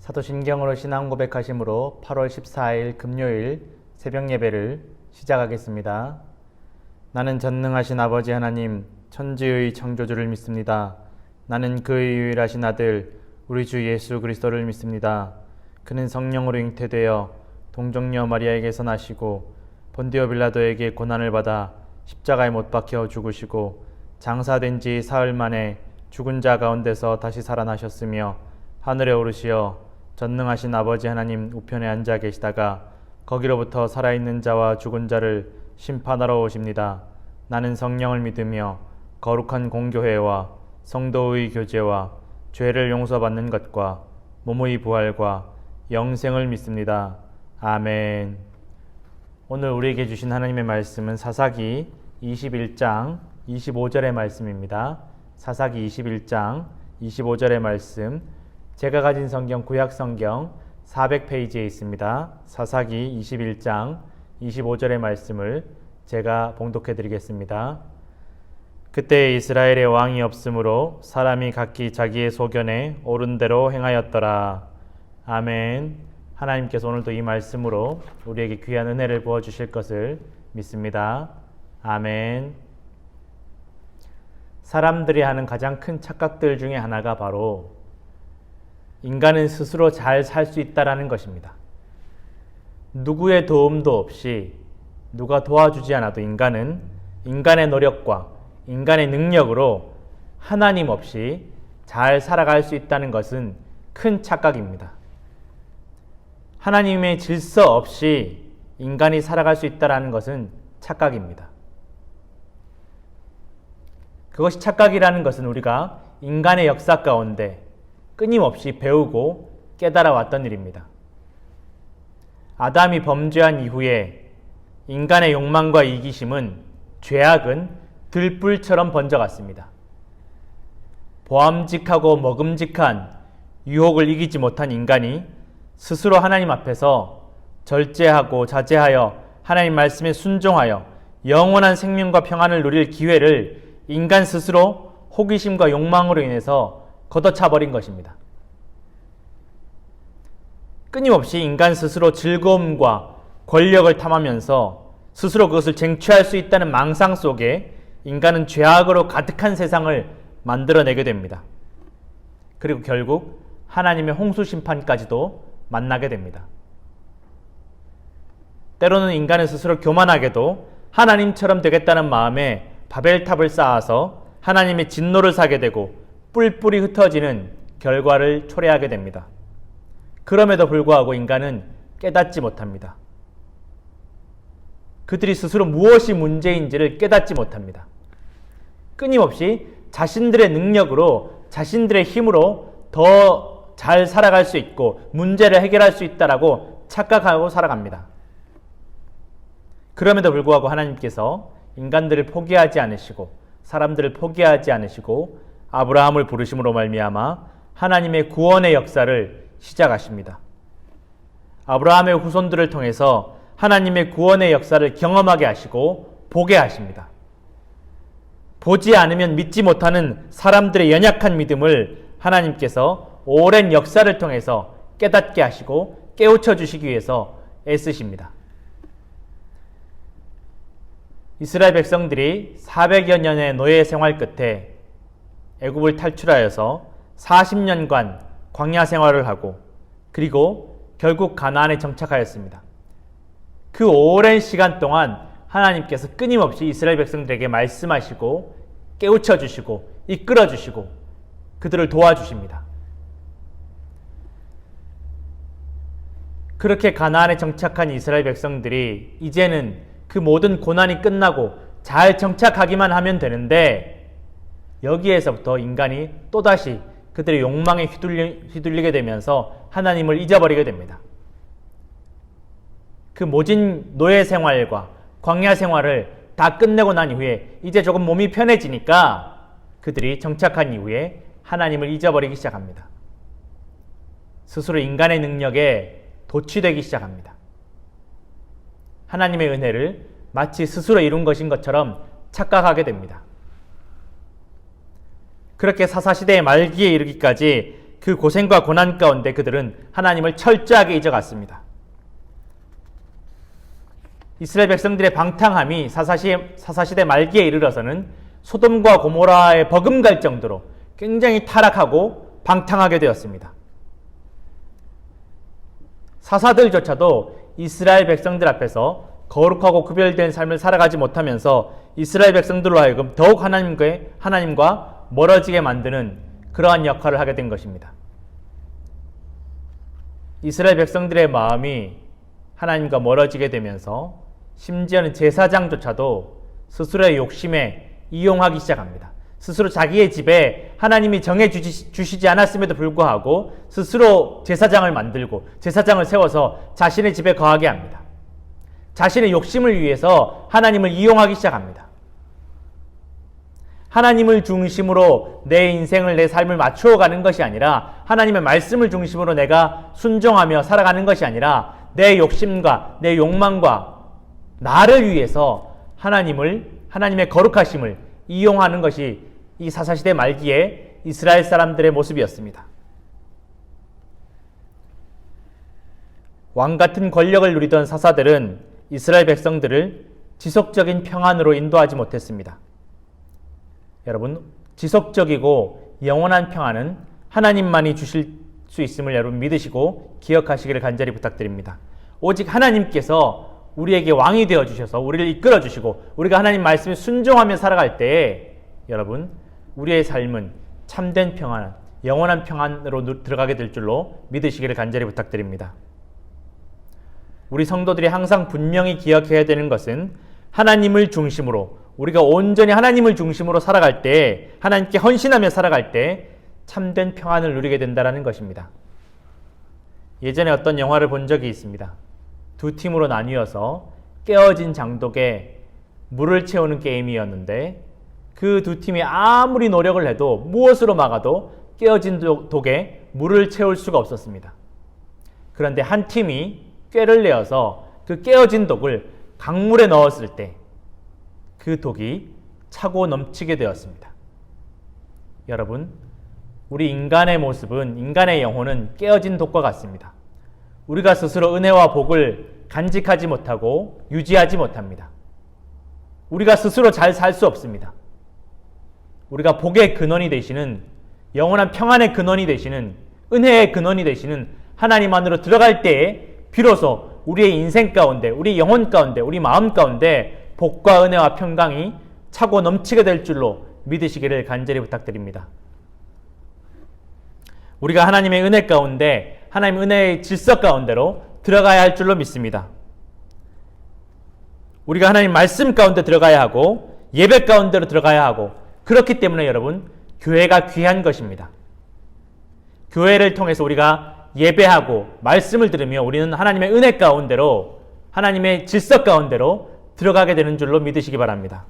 사도신경으로 신앙 고백하심으로 8월 14일 금요일 새벽 예배를 시작하겠습니다. 나는 전능하신 아버지 하나님 천지의 창조주를 믿습니다. 나는 그의 유일하신 아들 우리 주 예수 그리스도를 믿습니다. 그는 성령으로 잉태되어 동정녀 마리아에게서 나시고 본디오 빌라도에게 고난을 받아 십자가에 못 박혀 죽으시고 장사된 지 사흘 만에 죽은 자 가운데서 다시 살아나셨으며 하늘에 오르시어 전능하신 아버지 하나님 우편에 앉아 계시다가 거기로부터 살아있는 자와 죽은 자를 심판하러 오십니다. 나는 성령을 믿으며 거룩한 공교회와 성도의 교제와 죄를 용서받는 것과 몸의 부활과 영생을 믿습니다. 아멘. 오늘 우리에게 주신 하나님의 말씀은 사사기 21장 25절의 말씀입니다. 사사기 21장 25절의 말씀, 제가 가진 성경 구약 성경 400페이지에 있습니다. 사사기 21장 25절의 말씀을 제가 봉독해 드리겠습니다. 그때 이스라엘의 왕이 없으므로 사람이 각기 자기의 소견에 옳은 대로 행하였더라. 아멘. 하나님께서 오늘도 이 말씀으로 우리에게 귀한 은혜를 부어주실 것을 믿습니다. 아멘. 사람들이 하는 가장 큰 착각들 중에 하나가 바로 인간은 스스로 잘 살 수 있다라는 것입니다. 누구의 도움도 없이 누가 도와주지 않아도 인간은 인간의 노력과 인간의 능력으로 하나님 없이 잘 살아갈 수 있다는 것은 큰 착각입니다. 하나님의 질서 없이 인간이 살아갈 수 있다는 것은 착각입니다. 그것이 착각이라는 것은 우리가 인간의 역사 가운데 끊임없이 배우고 깨달아 왔던 일입니다. 아담이 범죄한 이후에 인간의 욕망과 이기심은, 죄악은 들불처럼 번져갔습니다. 보암직하고 먹음직한 유혹을 이기지 못한 인간이 스스로 하나님 앞에서 절제하고 자제하여 하나님 말씀에 순종하여 영원한 생명과 평안을 누릴 기회를 인간 스스로 호기심과 욕망으로 인해서 걷어차버린 것입니다. 끊임없이 인간 스스로 즐거움과 권력을 탐하면서 스스로 그것을 쟁취할 수 있다는 망상 속에 인간은 죄악으로 가득한 세상을 만들어내게 됩니다. 그리고 결국 하나님의 홍수 심판까지도 만나게 됩니다. 때로는 인간은 스스로 교만하게도 하나님처럼 되겠다는 마음에 바벨탑을 쌓아서 하나님의 진노를 사게 되고 뿔뿔이 흩어지는 결과를 초래하게 됩니다. 그럼에도 불구하고 인간은 깨닫지 못합니다. 그들이 스스로 무엇이 문제인지를 깨닫지 못합니다. 끊임없이 자신들의 능력으로, 자신들의 힘으로 더 잘 살아갈 수 있고 문제를 해결할 수 있다라고 착각하고 살아갑니다. 그럼에도 불구하고 하나님께서 인간들을 포기하지 않으시고 사람들을 포기하지 않으시고 아브라함을 부르심으로 말미암아 하나님의 구원의 역사를 시작하십니다. 아브라함의 후손들을 통해서 하나님의 구원의 역사를 경험하게 하시고 보게 하십니다. 보지 않으면 믿지 못하는 사람들의 연약한 믿음을 하나님께서 오랜 역사를 통해서 깨닫게 하시고 깨우쳐 주시기 위해서 애쓰십니다. 이스라엘 백성들이 400여 년의 노예 생활 끝에 애굽을 탈출하여서 40년간 광야 생활을 하고 그리고 결국 가나안에 정착하였습니다. 그 오랜 시간 동안 하나님께서 끊임없이 이스라엘 백성들에게 말씀하시고 깨우쳐 주시고 이끌어 주시고 그들을 도와주십니다. 그렇게 가나안에 정착한 이스라엘 백성들이 이제는 그 모든 고난이 끝나고 잘 정착하기만 하면 되는데 여기에서부터 인간이 또다시 그들의 욕망에 휘둘리게 되면서 하나님을 잊어버리게 됩니다. 그 모진 노예 생활과 광야 생활을 다 끝내고 난 이후에 이제 조금 몸이 편해지니까 그들이 정착한 이후에 하나님을 잊어버리기 시작합니다. 스스로 인간의 능력에 도취되기 시작합니다. 하나님의 은혜를 마치 스스로 이룬 것인 것처럼 착각하게 됩니다. 그렇게 사사시대의 말기에 이르기까지 그 고생과 고난 가운데 그들은 하나님을 철저하게 잊어갔습니다. 이스라엘 백성들의 방탕함이 사사시대 말기에 이르러서는 소돔과 고모라에 버금갈 정도로 굉장히 타락하고 방탕하게 되었습니다. 사사들조차도 이스라엘 백성들 앞에서 거룩하고 구별된 삶을 살아가지 못하면서 이스라엘 백성들로 하여금 더욱 하나님과 멀어지게 만드는 그러한 역할을 하게 된 것입니다. 이스라엘 백성들의 마음이 하나님과 멀어지게 되면서 심지어는 제사장조차도 스스로의 욕심에 이용하기 시작합니다. 스스로 자기의 집에 하나님이 정해주시지 않았음에도 불구하고 스스로 제사장을 만들고 제사장을 세워서 자신의 집에 거하게 합니다. 자신의 욕심을 위해서 하나님을 이용하기 시작합니다. 하나님을 중심으로 내 인생을, 내 삶을 맞추어 가는 것이 아니라 하나님의 말씀을 중심으로 내가 순종하며 살아가는 것이 아니라 내 욕심과 내 욕망과 나를 위해서 하나님의 거룩하심을 이용하는 것이 이 사사시대 말기에 이스라엘 사람들의 모습이었습니다. 왕같은 권력을 누리던 사사들은 이스라엘 백성들을 지속적인 평안으로 인도하지 못했습니다. 여러분, 지속적이고 영원한 평안은 하나님만이 주실 수 있음을 여러분 믿으시고 기억하시기를 간절히 부탁드립니다. 오직 하나님께서 우리에게 왕이 되어 주셔서 우리를 이끌어 주시고 우리가 하나님 말씀에 순종하며 살아갈 때에 여러분, 우리의 삶은 참된 평안, 영원한 평안으로 들어가게 될 줄로 믿으시기를 간절히 부탁드립니다. 우리 성도들이 항상 분명히 기억해야 되는 것은 하나님을 중심으로, 우리가 온전히 하나님을 중심으로 살아갈 때, 하나님께 헌신하며 살아갈 때 참된 평안을 누리게 된다는 것입니다. 예전에 어떤 영화를 본 적이 있습니다. 두 팀으로 나뉘어서 깨어진 장독에 물을 채우는 게임이었는데 그 두 팀이 아무리 노력을 해도 무엇으로 막아도 깨어진 독에 물을 채울 수가 없었습니다. 그런데 한 팀이 꾀를 내어서 그 깨어진 독을 강물에 넣었을 때 그 독이 차고 넘치게 되었습니다. 여러분, 우리 인간의 모습은, 인간의 영혼은 깨어진 독과 같습니다. 우리가 스스로 은혜와 복을 간직하지 못하고 유지하지 못합니다. 우리가 스스로 잘 살 수 없습니다. 우리가 복의 근원이 되시는, 영원한 평안의 근원이 되시는, 은혜의 근원이 되시는 하나님 안으로 들어갈 때에 비로소 우리의 인생 가운데, 우리 영혼 가운데, 우리 마음 가운데 복과 은혜와 평강이 차고 넘치게 될 줄로 믿으시기를 간절히 부탁드립니다. 우리가 하나님의 은혜 가운데, 하나님의 은혜의 질서 가운데로 들어가야 할 줄로 믿습니다. 우리가 하나님 말씀 가운데 들어가야 하고 예배 가운데로 들어가야 하고, 그렇기 때문에 여러분, 교회가 귀한 것입니다. 교회를 통해서 우리가 예배하고 말씀을 들으며 우리는 하나님의 은혜 가운데로, 하나님의 질서 가운데로 들어가게 되는 줄로 믿으시기 바랍니다.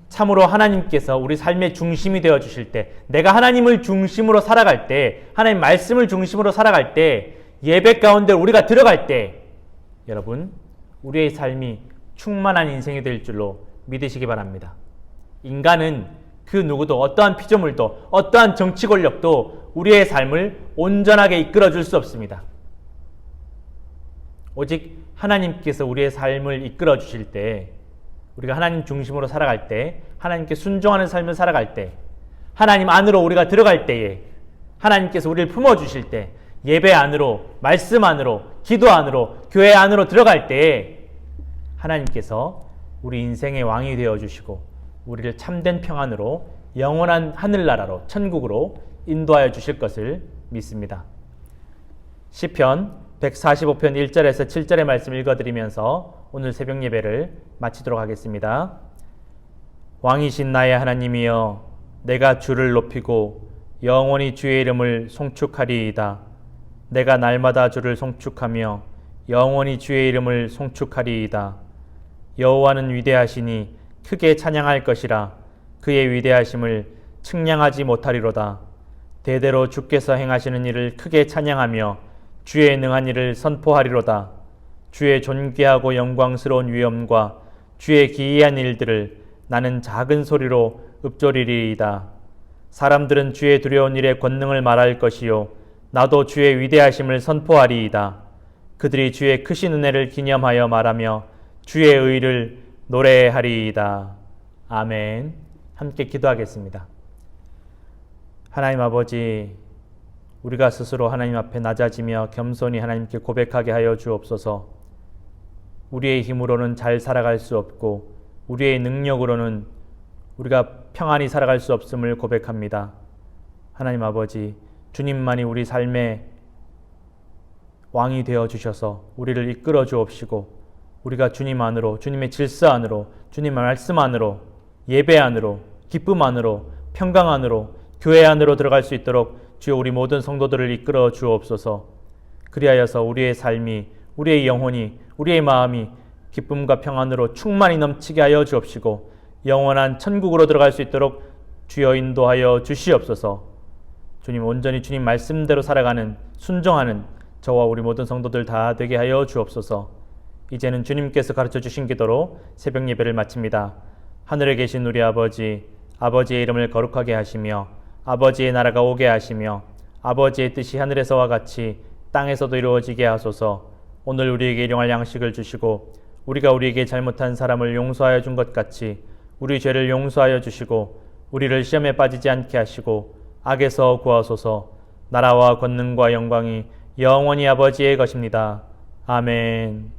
참으로 하나님께서 우리 삶의 중심이 되어 주실 때, 내가 하나님을 중심으로 살아갈 때, 하나님 말씀을 중심으로 살아갈 때, 예배 가운데 우리가 들어갈 때 여러분, 우리의 삶이 충만한 인생이 될 줄로 믿으시기 바랍니다. 인간은 그 누구도, 어떠한 피조물도, 어떠한 정치 권력도 우리의 삶을 온전하게 이끌어 줄 수 없습니다. 오직 하나님께서 우리의 삶을 이끌어 주실 때, 우리가 하나님 중심으로 살아갈 때, 하나님께 순종하는 삶을 살아갈 때, 하나님 안으로 우리가 들어갈 때에 하나님께서 우리를 품어주실 때, 예배 안으로, 말씀 안으로, 기도 안으로, 교회 안으로 들어갈 때에 하나님께서 우리 인생의 왕이 되어주시고 우리를 참된 평안으로, 영원한 하늘나라로, 천국으로 인도하여 주실 것을 믿습니다. 시편 145편 1절에서 7절의 말씀 읽어드리면서 오늘 새벽 예배를 마치도록 하겠습니다. 왕이신 나의 하나님이여, 내가 주를 높이고 영원히 주의 이름을 송축하리이다. 내가 날마다 주를 송축하며 영원히 주의 이름을 송축하리이다. 여호와는 위대하시니 크게 찬양할 것이라. 그의 위대하심을 측량하지 못하리로다. 대대로 주께서 행하시는 일을 크게 찬양하며 주의 능한 일을 선포하리로다. 주의 존귀하고 영광스러운 위엄과 주의 기이한 일들을 나는 작은 소리로 읊조리리이다. 사람들은 주의 두려운 일의 권능을 말할 것이요 나도 주의 위대하심을 선포하리이다. 그들이 주의 크신 은혜를 기념하여 말하며 주의 의를 노래하리이다. 아멘. 함께 기도하겠습니다. 하나님 아버지, 우리가 스스로 하나님 앞에 낮아지며 겸손히 하나님께 고백하게 하여 주옵소서. 우리의 힘으로는 잘 살아갈 수 없고 우리의 능력으로는 우리가 평안히 살아갈 수 없음을 고백합니다. 하나님 아버지, 주님만이 우리 삶의 왕이 되어 주셔서 우리를 이끌어 주옵시고 우리가 주님 안으로, 주님의 질서 안으로, 주님의 말씀 안으로, 예배 안으로, 기쁨 안으로, 평강 안으로, 교회 안으로 들어갈 수 있도록 주여 우리 모든 성도들을 이끌어 주옵소서. 그리하여서 우리의 삶이, 우리의 영혼이, 우리의 마음이 기쁨과 평안으로 충만히 넘치게 하여 주옵시고 영원한 천국으로 들어갈 수 있도록 주여 인도하여 주시옵소서. 주님, 온전히 주님 말씀대로 살아가는, 순종하는 저와 우리 모든 성도들 다 되게 하여 주옵소서. 이제는 주님께서 가르쳐 주신 기도로 새벽 예배를 마칩니다. 하늘에 계신 우리 아버지, 아버지의 이름을 거룩하게 하시며 아버지의 나라가 오게 하시며 아버지의 뜻이 하늘에서와 같이 땅에서도 이루어지게 하소서. 오늘 우리에게 일용할 양식을 주시고 우리가 우리에게 잘못한 사람을 용서하여 준 것 같이 우리 죄를 용서하여 주시고 우리를 시험에 빠지지 않게 하시고 악에서 구하소서. 나라와 권능과 영광이 영원히 아버지의 것입니다. 아멘.